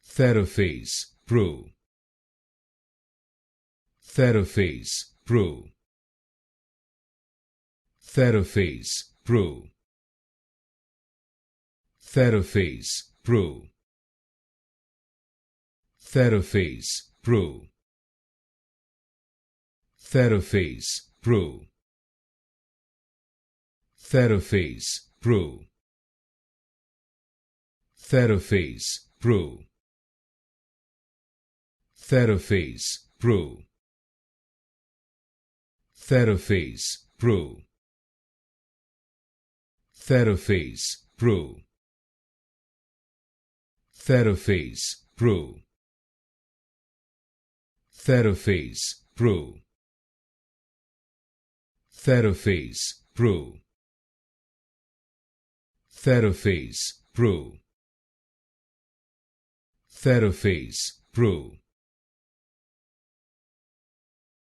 TheraFace Pro. TheraFace Pro. TheraFace Pro. TheraFace Pro. TheraFace Pro. TheraFace Pro. TheraFace Pro. TheraFace Pro. TheraFace Pro. TheraFace Pro. TheraFace Pro. TheraFace Pro. TheraFace Pro. TheraFace Pro. TheraFace Pro. TheraFace Pro.